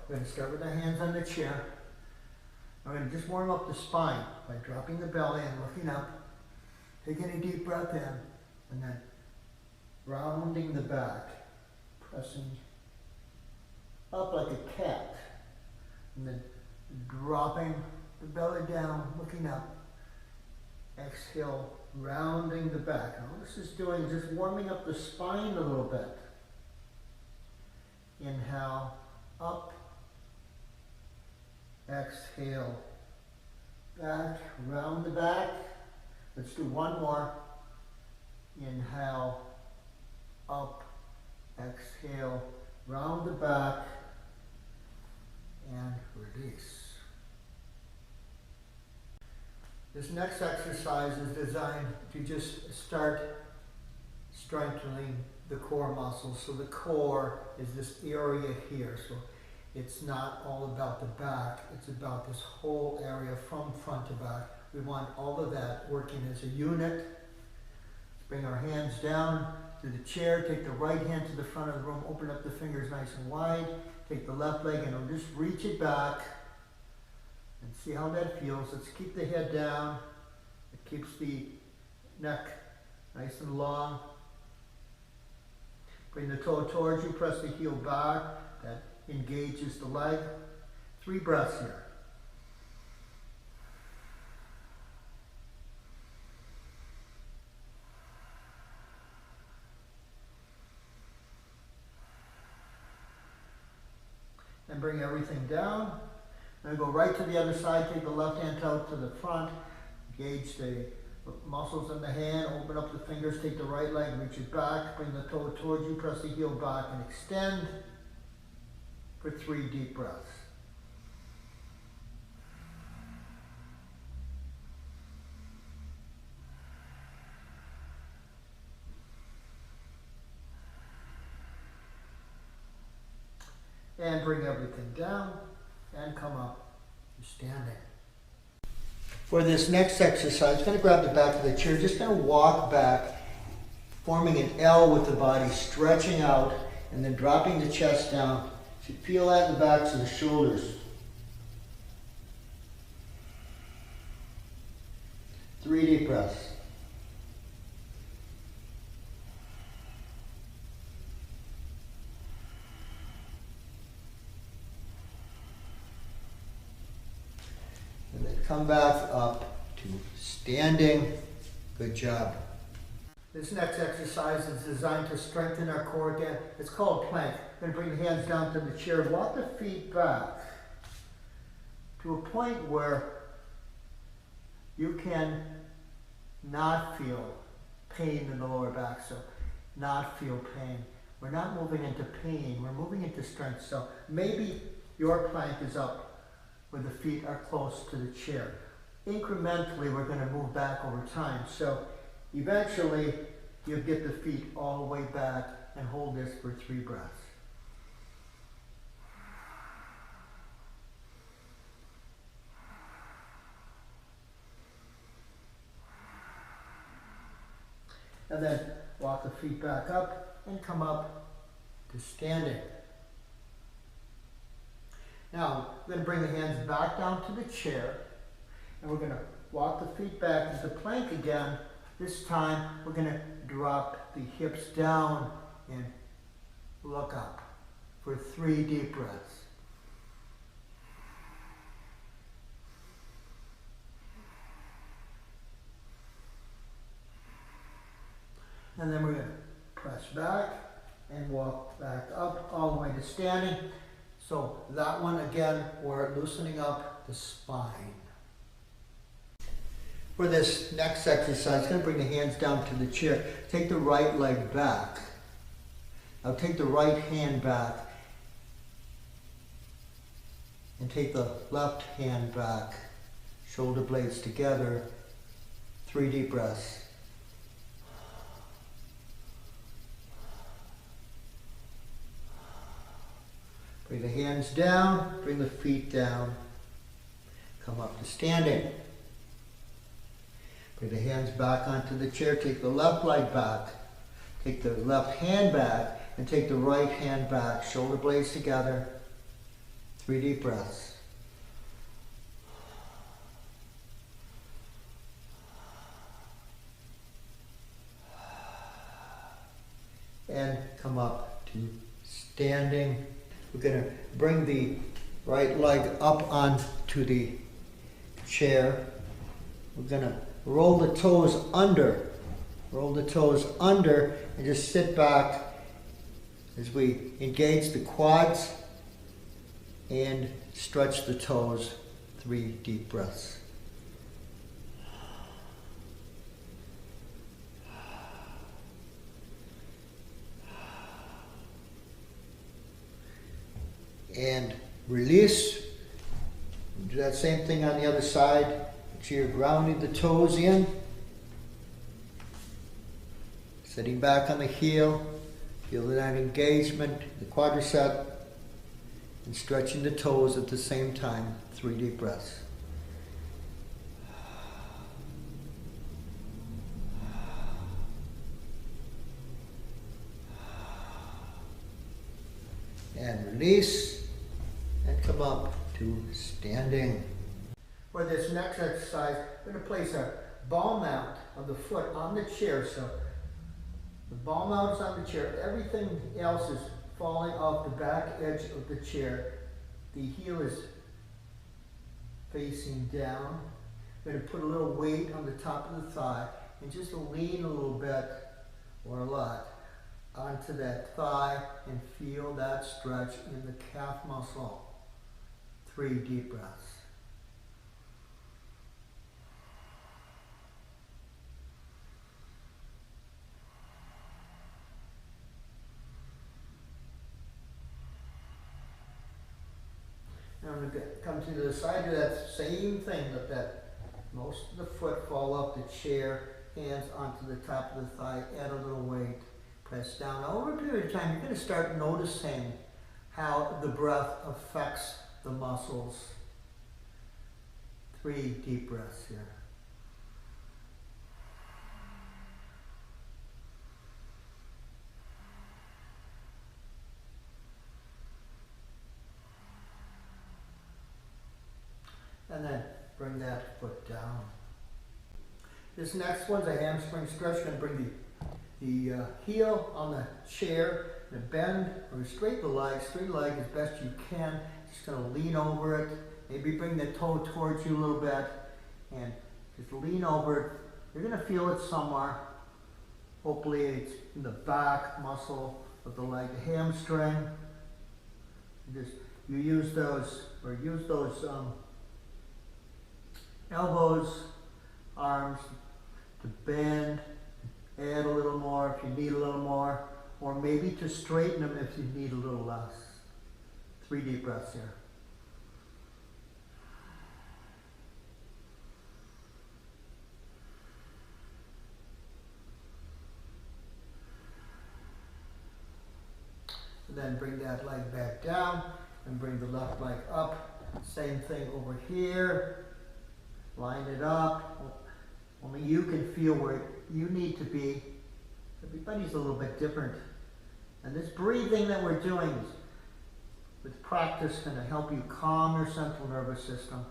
we're going to start with our hands on the chair. We're going to just warm up the spine by dropping the belly and looking up. Taking a deep breath in, and then rounding the back, pressing up like a cat, and then dropping the belly down, looking up. Exhale, rounding the back. And all this is doing is just warming up the spine a little bit. Inhale, up. Exhale, back, round the back. Let's do one more. Inhale, up. Exhale, round the back, and release. This next exercise is designed to just start strengthening the core muscles. So the core is this area here. So it's not all about the back, it's about this whole area from front to back. We want all of that working as a unit. Let's bring our hands down to the chair, take the right hand to the front of the room, open up the fingers nice and wide, take the left leg and we'll just reach it back and see how that feels. Let's keep the head down. It keeps the neck nice and long. Bring the toe towards you, press the heel back. That engages the leg. 3 breaths here. Then bring everything down. Then go right to the other side, take the left hand out to the front, engage the muscles in the hand, open up the fingers, take the right leg, reach it back, bring the toe towards you, press the heel back and extend for 3 deep breaths. And bring everything down and come up to standing. For this next exercise, going to grab the back of the chair, just going to walk back, forming an L with the body, stretching out, and then dropping the chest down. You should feel that in the backs of the shoulders. 3 deep breaths. And then come back up to standing. Good job. This next exercise is designed to strengthen our core again. It's called plank. Then bring the hands down to the chair. Walk the feet back to a point where you can not feel pain in the lower back. So not feel pain. We're not moving into pain. We're moving into strength. So maybe your plank is up where the feet are close to the chair. Incrementally, we're going to move back over time. So eventually, you'll get the feet all the way back and hold this for 3 breaths. And then walk the feet back up and come up to standing. Now, we're going to bring the hands back down to the chair, and we're going to walk the feet back into plank again. This time, we're going to drop the hips down and look up for 3 deep breaths. And then we're going to press back and walk back up all the way to standing. So that one again, we're loosening up the spine. For this next exercise, I'm going to bring the hands down to the chair. Take the right leg back. Now take the right hand back and take the left hand back. Shoulder blades together. 3 deep breaths. Bring the hands down, bring the feet down. Come up to standing. Bring the hands back onto the chair. Take the left leg back. Take the left hand back and take the right hand back. Shoulder blades together. 3 deep breaths. And come up to standing. We're going to bring the right leg up onto the chair. We're going to roll the toes under. Roll the toes under and just sit back as we engage the quads and stretch the toes. 3 deep breaths. And release. Do that same thing on the other side. Make sure you're grounding the toes in. Sitting back on the heel. Feel that engagement, the quadricep. And stretching the toes at the same time. 3 deep breaths. And release. And come up to standing. For this next exercise, we're going to place a ball mount of the foot on the chair. So the ball mount is on the chair. Everything else is falling off the back edge of the chair. The heel is facing down. We're going to put a little weight on the top of the thigh and just lean a little bit, or a lot, onto that thigh and feel that stretch in the calf muscle. 3 deep breaths. Now I'm going to come to the side of that same thing, let that most of the foot fall off the chair, hands onto the top of the thigh, add a little weight, press down. Over a period of time, you're going to start noticing how the breath affects the muscles. 3 deep breaths here. And then bring that foot down. This next one's a hamstring stretch. Going to bring the heel on the chair, and bend or straighten the leg. Straighten the leg as best you can. Just going to lean over it. Maybe bring the toe towards you a little bit, and just lean over it. You're going to feel it somewhere. Hopefully it's in the back muscle of the leg, the hamstring. You use those elbows, arms to bend, add a little more if you need a little more, or maybe to straighten them if you need a little less. 3 deep breaths here. And then bring that leg back down and bring the left leg up. Same thing over here. Line it up. Only you can feel where you need to be. Everybody's a little bit different. And this breathing that we're doing is, with practice, going to help you calm your central nervous system.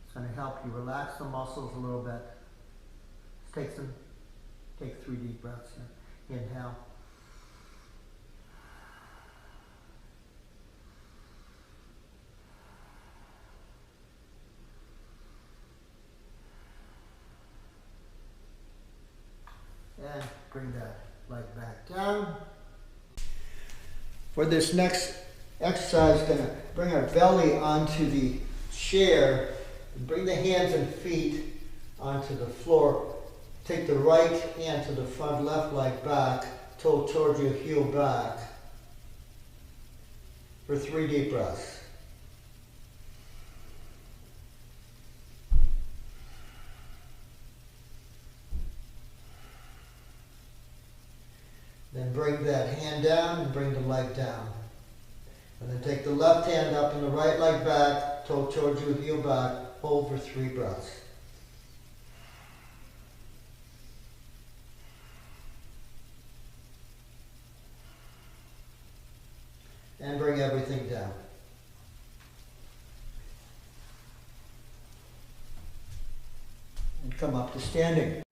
It's going to help you relax the muscles a little bit. Let's take 3 deep breaths here. Inhale. And bring that leg back down. For this next exercise, going to bring our belly onto the chair and bring the hands and feet onto the floor. Take the right hand to the front, left leg back, toe towards you, heel back. For 3 deep breaths. Then bring that hand down and bring the leg down. And then take the left hand up and the right leg back, toe towards you, heel back. Hold for 3 breaths. And bring everything down. and come up to standing.